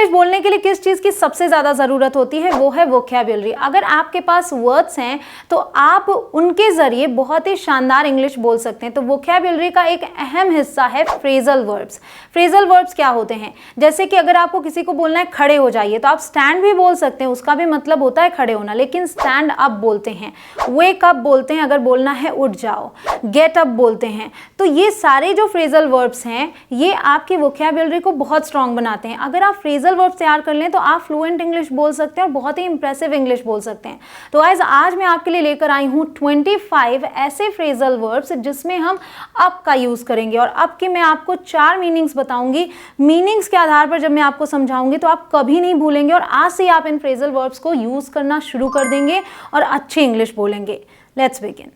English बोलने के लिए किस चीज़ की सबसे ज़्यादा ज़रूरत होती है, वो है वोकैब्युलरी। अगर आपके पास वर्ड्स हैं तो आप उनके ज़रिए बहुत ही शानदार इंग्लिश बोल सकते हैं। तो वोकैब्युलरी का एक अहम हिस्सा है फ्रेजल वर्ब्स। फ्रेजल वर्ब्स क्या होते हैं, जैसे कि अगर आपको किसी को बोलना है खड़े हो जाइए, तो आप स्टैंड भी बोल सकते हैं, उसका भी मतलब होता है खड़े होना, लेकिन स्टैंड अप बोलते हैं, वेक अप बोलते हैं, अगर बोलना है उठ जाओ, गेट अप बोलते हैं। तो ये सारे जो फ्रेजल वर्ब्स हैं ये आपकी वोकैब्युलरी को बहुत स्ट्रांग बनाते हैं। अगर आप फ्रेजल वर्ब्स तैयार कर लें तो आप फ्लुएंट इंग्लिश बोल सकते हैं और बहुत ही इंप्रेसिव इंग्लिश बोल सकते हैं। तो गाइस आज मैं आपके लिए लेकर आई हूँ 25 ऐसे फ्रेजल वर्ब्स जिसमें हम अप का यूज़ करेंगे, और अप के मैं आपको 4 मीनिंग्स बताऊंगी। मीनिंग्स के आधार पर जब मैं आपको समझाऊंगी तो आप कभी नहीं भूलेंगे, और आज से आप इन फ्रेजल वर्ब्स को यूज़ करना शुरू कर देंगे और अच्छी इंग्लिश बोलेंगे। Let's begin.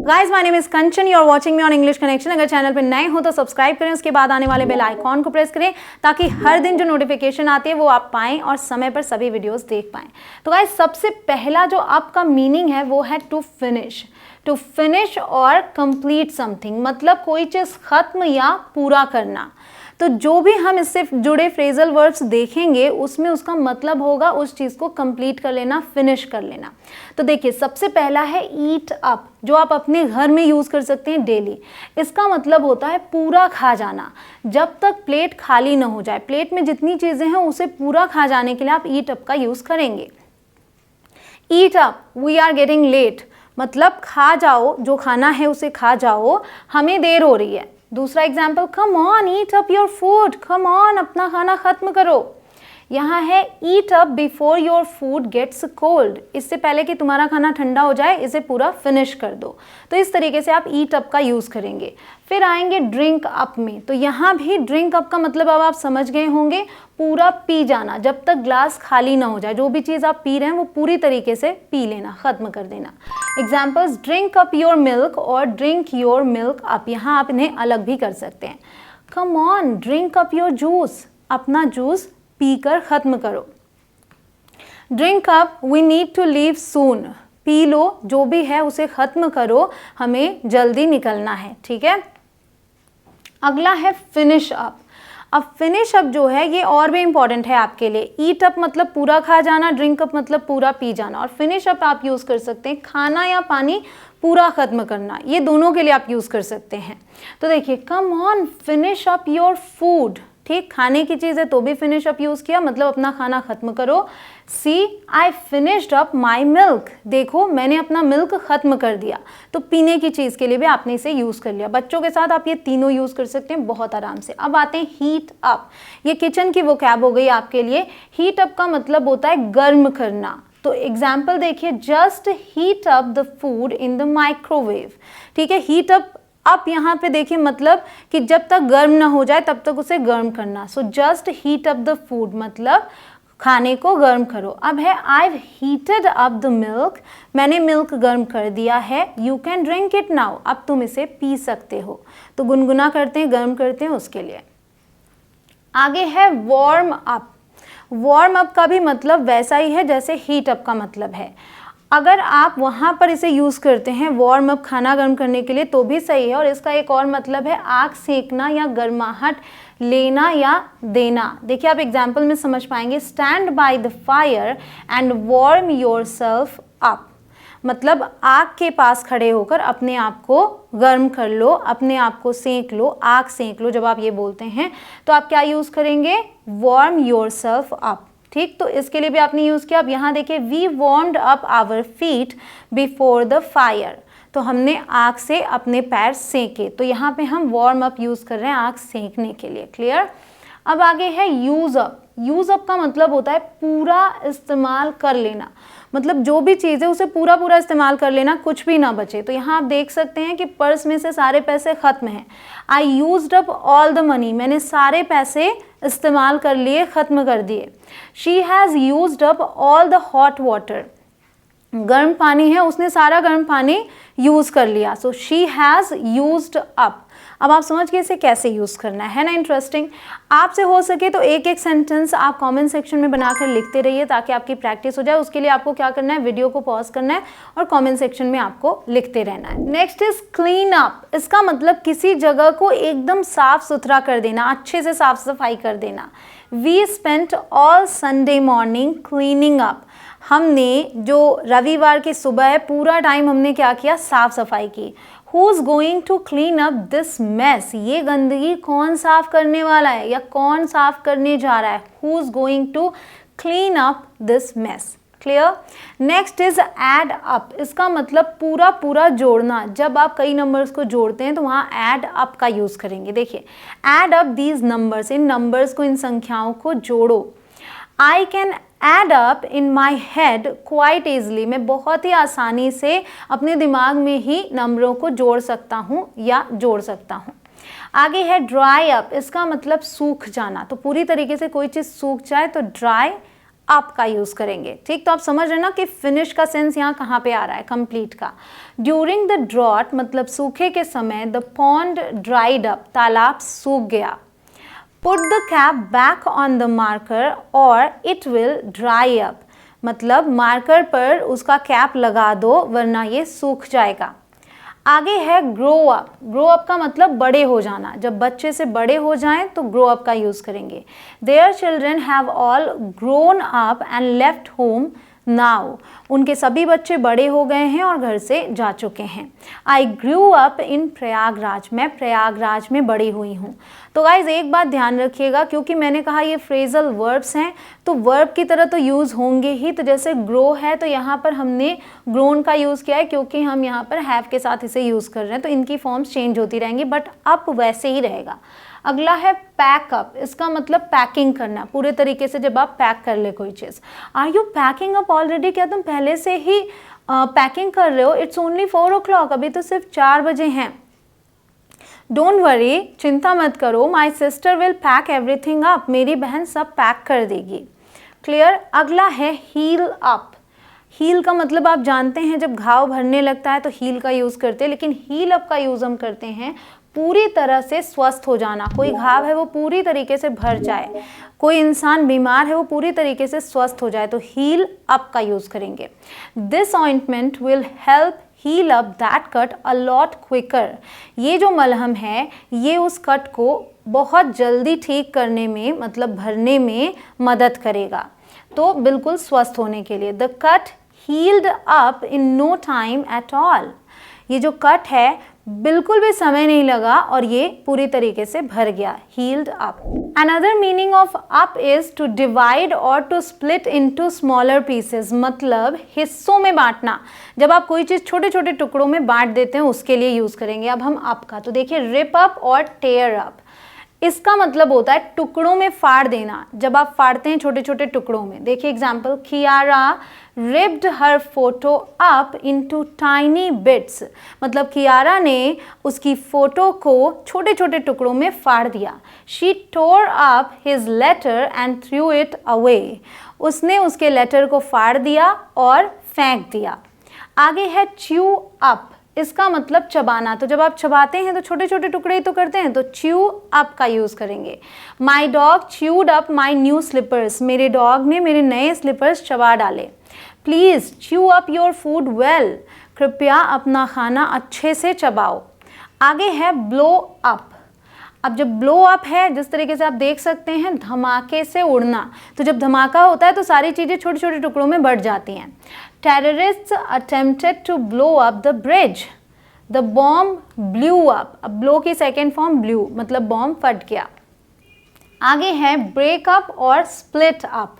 Guys my name is Kanchan, you are watching me on English Connection. अगर चैनल पर नए हो तो सब्सक्राइब करें, उसके बाद आने वाले बेल आइकॉन को प्रेस करें ताकि हर दिन जो नोटिफिकेशन आती है वो आप पाएं और समय पर सभी वीडियोस देख पाएं। तो गाइज सबसे पहला जो आपका मीनिंग है वो है टू फिनिश। टू फिनिश और कंप्लीट समथिंग, मतलब कोई चीज़ खत्म या पूरा करना। तो जो भी हम इससे जुड़े फ्रेजल वर्ब्स देखेंगे उसमें उसका मतलब होगा उस चीज़ को कंप्लीट कर लेना, फिनिश कर लेना। तो देखिए सबसे पहला है ईट अप, जो आप अपने घर में यूज़ कर सकते हैं डेली। इसका मतलब होता है पूरा खा जाना, जब तक प्लेट खाली ना हो जाए, प्लेट में जितनी चीज़ें हैं उसे पूरा खा जाने के लिए आप ईट अप का यूज़ करेंगे। Eat up, we are getting late, मतलब खा जाओ, जो खाना है उसे खा जाओ, हमें देर हो रही है। दूसरा example, come on eat up your food, come on अपना खाना खत्म करो। यहाँ है eat up before your food gets cold, इससे पहले कि तुम्हारा खाना ठंडा हो जाए इसे पूरा फिनिश कर दो। तो इस तरीके से आप ईट अप का यूज़ करेंगे। फिर आएंगे ड्रिंक अप में, तो यहाँ भी ड्रिंक अप का मतलब अब आप समझ गए होंगे, पूरा पी जाना, जब तक ग्लास खाली ना हो जाए, जो भी चीज़ आप पी रहे हैं वो पूरी तरीके से पी लेना, ख़त्म कर देना। Examples, drink up your milk और ड्रिंक योर मिल्क अप, यहाँ आप इन्हें अलग भी कर सकते हैं। Come on drink up your juice, अपना जूस पीकर ख़त्म करो। Drink up we need to leave soon, पी लो, जो भी है उसे ख़त्म करो, हमें जल्दी निकलना है, ठीक है। अगला है फिनिश अप। अब फिनिश अप जो है ये और भी इंपॉर्टेंट है आपके लिए। ईट अप मतलब पूरा खा जाना, ड्रिंक अप मतलब पूरा पी जाना, और फिनिश अप आप यूज़ कर सकते हैं खाना या पानी पूरा ख़त्म करना, ये दोनों के लिए आप यूज़ कर सकते हैं। तो देखिए, come on finish up your food, ठीक, खाने की चीज़ है तो भी फिनिश अप यूज़ किया, मतलब अपना खाना ख़त्म करो। See I finished up my milk, देखो मैंने अपना मिल्क ख़त्म कर दिया। तो पीने की चीज़ के लिए भी आपने इसे यूज़ कर लिया। बच्चों के साथ आप ये तीनों यूज़ कर सकते हैं बहुत आराम से। अब आते हैं हीट अप, ये किचन की वोकैब हो गई आपके लिए। हीट अप का मतलब होता है गर्म करना। तो एग्जाम्पल देखिए, just heat up the food in the microwave, ठीक है। हीट अप यहाँ पे देखिए मतलब कि जब तक गर्म ना हो जाए तब तक उसे गर्म करना। So just heat up the food मतलब खाने को गर्म करो। अब है आई हीटेड अप द मिल्क, मैंने मिल्क गर्म कर दिया है। You can drink it now, अब तुम इसे पी सकते हो। तो गुनगुना करते हैं, गर्म करते हैं, उसके लिए। आगे है वार्म अप। वार्म अप का भी मतलब वैसा ही है जैसे हीट अप का मतलब है। अगर आप वहाँ पर इसे यूज़ करते हैं वार्म अप, खाना गर्म करने के लिए, तो भी सही है। और इसका एक और मतलब है आग सेकना या गर्माहट लेना या देना। देखिए आप एग्जाम्पल में समझ पाएंगे, stand by the fire and warm yourself up, मतलब आग के पास खड़े होकर अपने आप को गर्म कर लो, अपने आप को सेंक लो, आग सेंक लो। जब आप ये बोलते हैं तो आप क्या यूज़ करेंगे, वार्म योरसेल्फ अप, ठीक। तो इसके लिए भी आपने यूज़ किया। अब यहाँ देखिए, we warmed up our feet before the fire, तो हमने आग से अपने पैर सेंके। तो यहाँ पे हम वार्म अप यूज़ कर रहे हैं आग सेंकने के लिए, क्लियर। अब आगे है यूज़ अप। यूज़ अप का मतलब होता है पूरा इस्तेमाल कर लेना, मतलब जो भी चीज़ है उसे पूरा पूरा इस्तेमाल कर लेना, कुछ भी ना बचे। तो यहाँ आप देख सकते हैं कि पर्स में से सारे पैसे ख़त्म हैं। I used up all the money, मैंने सारे पैसे इस्तेमाल कर लिए, ख़त्म कर दिए। She has used up all the hot water, गर्म पानी है उसने सारा गर्म पानी यूज़ कर लिया। So she has used up. अब आप समझ गए इसे कैसे यूज़ करना है ना। इंटरेस्टिंग। आपसे हो सके तो एक एक सेंटेंस आप कमेंट सेक्शन में बनाकर लिखते रहिए ताकि आपकी प्रैक्टिस हो जाए। उसके लिए आपको क्या करना है, वीडियो को पॉज करना है और कमेंट सेक्शन में आपको लिखते रहना है। Next is clean up. इसका मतलब किसी जगह को एकदम साफ सुथरा कर देना, अच्छे से साफ सफाई कर देना। We spent all Sunday morning cleaning up. हमने जो रविवार की सुबह है पूरा टाइम हमने क्या किया, साफ सफाई की। Who's going to clean up this mess? ये गंदगी कौन साफ करने वाला है या कौन साफ करने जा रहा है? Who's going to clean up this mess? Clear. Next is add up. इसका मतलब पूरा पूरा जोड़ना। जब आप कई नंबर्स को जोड़ते हैं तो वहाँ एड अप का यूज़ करेंगे। देखिए, एड अप दीज नंबर्स, इन नंबर्स को, इन संख्याओं को जोड़ो। I can add up in my head quite easily. मैं बहुत ही आसानी से अपने दिमाग में ही नंबरों को जोड़ सकता हूँ या जोड़ सकता हूँ। आगे है ड्राई अप। इसका मतलब सूख जाना। तो पूरी तरीके से कोई चीज़ सूख जाए तो ड्राई अप का यूज़ करेंगे। ठीक, तो आप समझ रहे ना कि फिनिश का सेंस यहाँ कहाँ पे आ रहा है, कंप्लीट का। ड्यूरिंग द ड्रॉट मतलब सूखे के समय, द पॉन्ड ड्राइड अप, तालाब सूख गया। Put the cap back on the marker और इट विल ड्राई अप, मतलब मार्कर पर उसका कैप लगा दो वरना ये सूख जाएगा। आगे है ग्रो अप। ग्रो अप का मतलब बड़े हो जाना। जब बच्चे से बड़े हो जाएं तो ग्रो अप का यूज़ करेंगे। Their children have all grown up and left home now. उनके सभी बच्चे बड़े हो गए हैं और घर से जा चुके हैं। आई ग्रू अप इन प्रयागराज। मैं प्रयागराज में बड़ी हुई हूँ। तो गाइज एक बात ध्यान रखिएगा, क्योंकि मैंने कहा ये फ्रेजल वर्ब्स हैं तो वर्ब की तरह तो यूज़ होंगे ही। तो जैसे ग्रो है तो यहाँ पर हमने ग्रोन का यूज़ किया है क्योंकि हम यहाँ पर हैव के साथ इसे यूज़ कर रहे हैं, तो इनकी फॉर्म्स चेंज होती रहेंगी, बट अप वैसे ही रहेगा। अगला है पैक अप। इसका मतलब पैकिंग करना, पूरे तरीके से जब आप पैक कर ले कोई चीज़। Are you packing up already? क्या तुम पहले से ही पैकिंग कर रहे हो? इट्स ओनली 4 o'clock, अभी तो सिर्फ 4 बजे हैं। डोंट वरी, चिंता मत करो। My sister will pack everything up. मेरी बहन सब पैक कर देगी। क्लियर। अगला है हील अप। हील का मतलब आप जानते हैं, जब घाव भरने लगता है तो हील का यूज़ करते हैं, लेकिन हील अप का यूज़ हम करते हैं पूरी तरह से स्वस्थ हो जाना। कोई घाव है वो पूरी तरीके से भर जाए, कोई इंसान बीमार है वो पूरी तरीके से स्वस्थ हो जाए, तो हील अप का यूज़ करेंगे। This ointment will help heal up that cut a lot quicker. ये जो मलहम है ये उस कट को बहुत जल्दी ठीक करने में, मतलब भरने में मदद करेगा, तो बिल्कुल स्वस्थ होने के लिए। The cut healed up in no time at all. ये जो कट है बिल्कुल भी समय नहीं लगा और ये पूरी तरीके से भर गया। Healed up. Another meaning of up is to divide और to split into smaller pieces, मतलब हिस्सों में बांटना। जब आप कोई चीज़ छोटे छोटे टुकड़ों में बांट देते हैं उसके लिए यूज़ करेंगे। अब हम अप का, तो देखिए रिप अप और टेयर अप। इसका मतलब होता है टुकड़ों में फाड़ देना। जब आप फाड़ते हैं छोटे छोटे टुकड़ों में, देखिए example, Kiara ripped her photo up into tiny bits, मतलब कियारा ने उसकी फ़ोटो को छोटे छोटे टुकड़ों में फाड़ दिया। She tore up his letter and threw it away. उसने उसके लेटर को फाड़ दिया और फेंक दिया। आगे है च्यू अप। इसका मतलब चबाना। तो जब आप चबाते हैं तो छोटे छोटे टुकड़े ही तो करते हैं, तो च्यू अप का यूज़ करेंगे। My dog chewed up my new slippers. मेरे डॉग ने मेरे नए स्लीपर्स चबा डाले। Please chew up your food well. कृपया अपना खाना अच्छे से चबाओ। आगे है ब्लो अप। अब जब ब्लो अप है, जिस तरीके से आप देख सकते हैं, धमाके से उड़ना। तो जब धमाका होता है तो सारी चीज़ें छोटे छोटे टुकड़ों में बढ़ जाती हैं। Terrorists attempted to blow up the bridge. The bomb blew up. अब ब्लो की सेकेंड फॉर्म ब्लू, मतलब बॉम्ब फट गया। आगे है ब्रेक अप और स्प्लिट अप।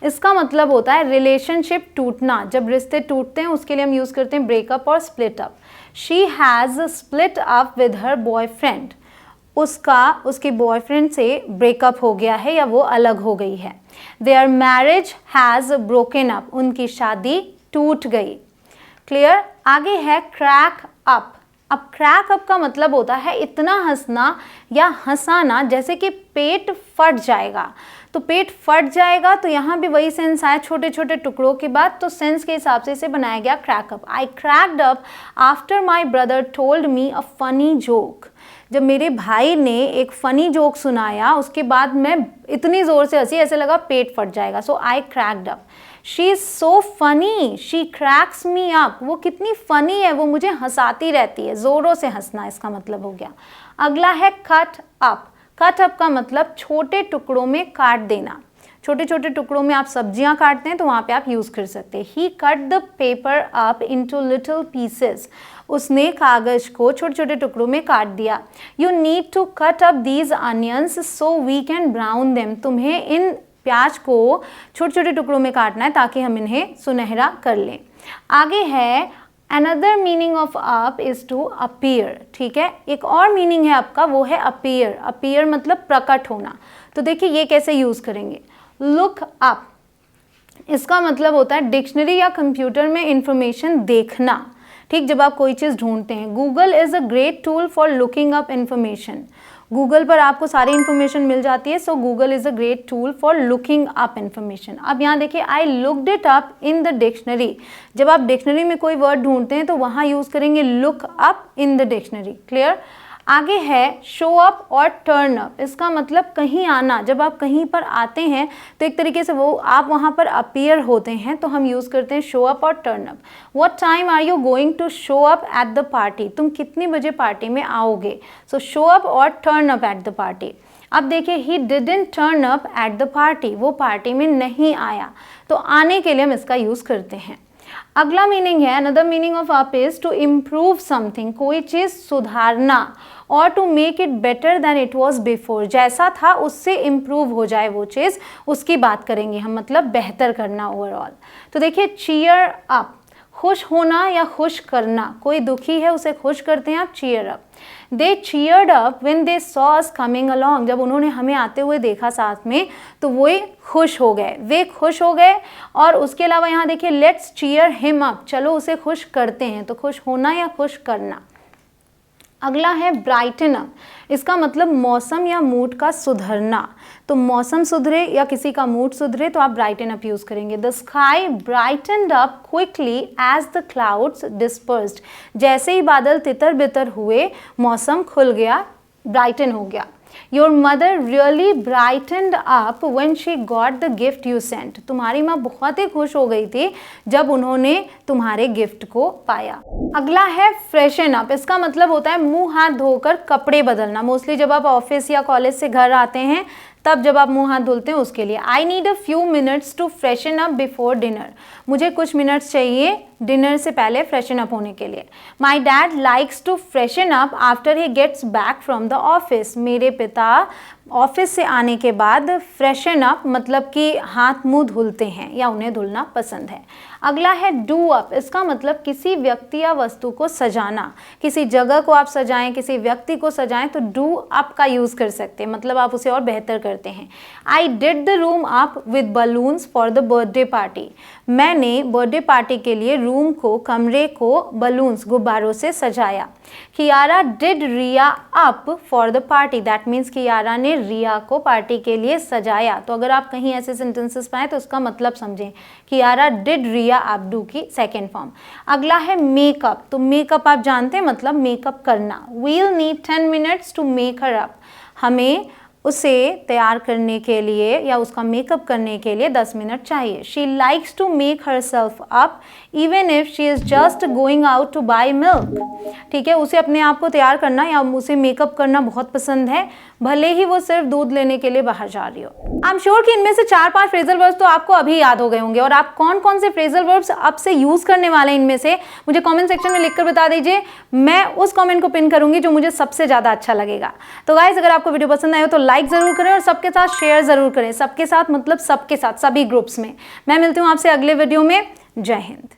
इसका मतलब होता है रिलेशनशिप टूटना। जब रिश्ते टूटते हैं उसके लिए हम यूज़ करते हैं ब्रेकअप और split up. She has split up with her boyfriend. उसके बॉयफ्रेंड से ब्रेकअप हो गया है या वो अलग हो गई है। There marriage has broken up. उनकी शादी टूट गई। क्लियर। आगे है क्रैक अप। अब क्रैक अप का मतलब होता है इतना हंसना या हंसाना जैसे कि पेट फट जाएगा। तो पेट फट जाएगा तो यहाँ भी वही सेंस आया छोटे छोटे टुकड़ों के बाद, तो सेंस के हिसाब से इसे बनाया गया crack up. I cracked up after my brother told me a funny joke. जब मेरे भाई ने एक फ़नी जोक सुनाया उसके बाद मैं इतनी ज़ोर से हंसी ऐसे लगा पेट फट जाएगा। So I cracked up. She is so funny, she cracks me up. वो कितनी फ़नी है, वो मुझे हंसाती रहती है। ज़ोरों से हंसना इसका मतलब हो गया। अगला है कट अप। कट अप का मतलब छोटे टुकड़ों में काट देना। छोटे छोटे टुकड़ों में आप सब्जियां काटते हैं तो वहाँ पे आप यूज़ कर सकते हैं। He cut the paper up into little pieces. उसने कागज़ को छोटे छोटे टुकड़ों में काट दिया। You need to cut up these onions so we can brown them. तुम्हें इन प्याज को छोटे छोटे टुकड़ों में काटना है ताकि हम इन्हें सुनहरा कर लें। आगे है another meaning of up is to appear. ठीक है, एक और मीनिंग है अप का, वो है अपीयर। अपीयर मतलब प्रकट होना। तो देखिए ये कैसे यूज़ करेंगे। लुक अप, इसका मतलब होता है डिक्शनरी या कंप्यूटर में इंफॉर्मेशन देखना। ठीक, जब आप कोई चीज़ ढूंढते हैं। Google is a great tool for looking up information. Google पर आपको सारी इन्फॉर्मेशन मिल जाती है। सो Google is a great tool for looking up information. अब यहाँ देखिए I looked it up in the dictionary. जब आप डिक्शनरी में कोई वर्ड ढूंढते हैं तो वहाँ यूज़ करेंगे look up in the dictionary. Clear. आगे है शो अप और टर्न अप। इसका मतलब कहीं आना। जब आप कहीं पर आते हैं तो एक तरीके से वो आप वहाँ पर अपीयर होते हैं, तो हम यूज़ करते हैं शो अप और turn up. What time are you going to show up at the party. तुम कितनी बजे पार्टी में आओगे। सो शो अप और turn up at the party. अब देखिए he didn't turn up at the party. वो पार्टी में नहीं आया। तो आने के लिए हम इसका यूज़ करते हैं। अगला मीनिंग है another meaning of up is to improve something. कोई चीज़ सुधारना। और to make it better than it was before. जैसा था उससे इम्प्रूव हो जाए वो चीज़, उसकी बात करेंगे हम, मतलब बेहतर करना ओवरऑल। तो देखिए चीयर अप, खुश होना या खुश करना। कोई दुखी है उसे खुश करते हैं आप, cheer up. They cheered up when they saw us coming along. जब उन्होंने हमें आते हुए देखा साथ में तो वो खुश हो गए, वे खुश हो गए। और उसके अलावा यहाँ देखिए लेट्स चीयर हिम अप, चलो उसे खुश करते हैं। तो खुश होना या खुश करना। अगला है ब्राइटन अप। इसका मतलब मौसम या मूड का सुधरना। तो मौसम सुधरे या किसी का मूड सुधरे तो आप ब्राइटन अप यूज़ करेंगे। The sky brightened up quickly as the clouds dispersed. जैसे ही बादल तितर बितर हुए मौसम खुल गया, ब्राइटन हो गया। Your mother really brightened up when she got the gift you sent. तुम्हारी माँ बहुत ही खुश हो गई थी जब उन्होंने तुम्हारे गिफ्ट को पाया। अगला है फ्रेशन अप। इसका मतलब होता है मुंह हाथ धोकर कपड़े बदलना। मोस्टली जब आप ऑफिस या कॉलेज से घर आते हैं तब जब आप मुंह हाथ धुलते हैं उसके लिए। I need a few minutes to freshen up before dinner. मुझे कुछ मिनट्स चाहिए डिनर से पहले फ्रेशन अप होने के लिए। My dad likes to freshen up after he gets back from the office. मेरे पिता ऑफिस से आने के बाद फ्रेशन अप मतलब कि हाथ मुंह धुलते हैं या उन्हें धुलना पसंद है। अगला है डू अप। इसका मतलब किसी व्यक्ति या वस्तु को सजाना। किसी जगह को आप सजाएं, किसी व्यक्ति को सजाएं तो डू अप का यूज़ कर सकते हैं, मतलब आप उसे और बेहतर करते हैं। I did the room up with balloons for the birthday party. मैंने बर्थडे पार्टी के लिए रूम को, कमरे को बलून्स, गुब्बारों से सजाया। Kiara did Riya up for the party. That means Kiara ने रिया को पार्टी के लिए सजाया। तो अगर आप कहीं ऐसे सेंटेंसेस पाएँ तो उसका मतलब समझें। Kiara did Riya up, do की सेकेंड फॉर्म। अगला है मेकअप। तो मेकअप आप जानते हैं मतलब मेकअप करना। We'll need 10 minutes to make her up. हमें उसे तैयार करने के लिए या उसका मेकअप करने के लिए 10 मिनट चाहिए। She likes to make herself up even if she is just going out to buy milk. ठीक है, उसे अपने आप को तैयार करना या उसे मेकअप करना बहुत पसंद है, भले ही वो सिर्फ दूध लेने के लिए बाहर जा रही हो। आई एम श्योर कि इनमें से 4-5 फ्रेजल वर्ब्स तो आपको अभी याद हो गए होंगे। और आप कौन कौन से फ्रेजल वर्ब्स अब से यूज़ करने वाले हैं इनमें से मुझे कमेंट सेक्शन में लिखकर बता दीजिए। मैं उस कमेंट को पिन करूंगी जो मुझे सबसे ज़्यादा अच्छा लगेगा। तो गाइस, अगर आपको वीडियो पसंद आए तो लाइक ज़रूर करें और सबके साथ शेयर ज़रूर करें। सबके साथ मतलब सबके साथ, सभी ग्रुप्स में। मैं मिलती हूँ आपसे अगले वीडियो में। जय हिंद।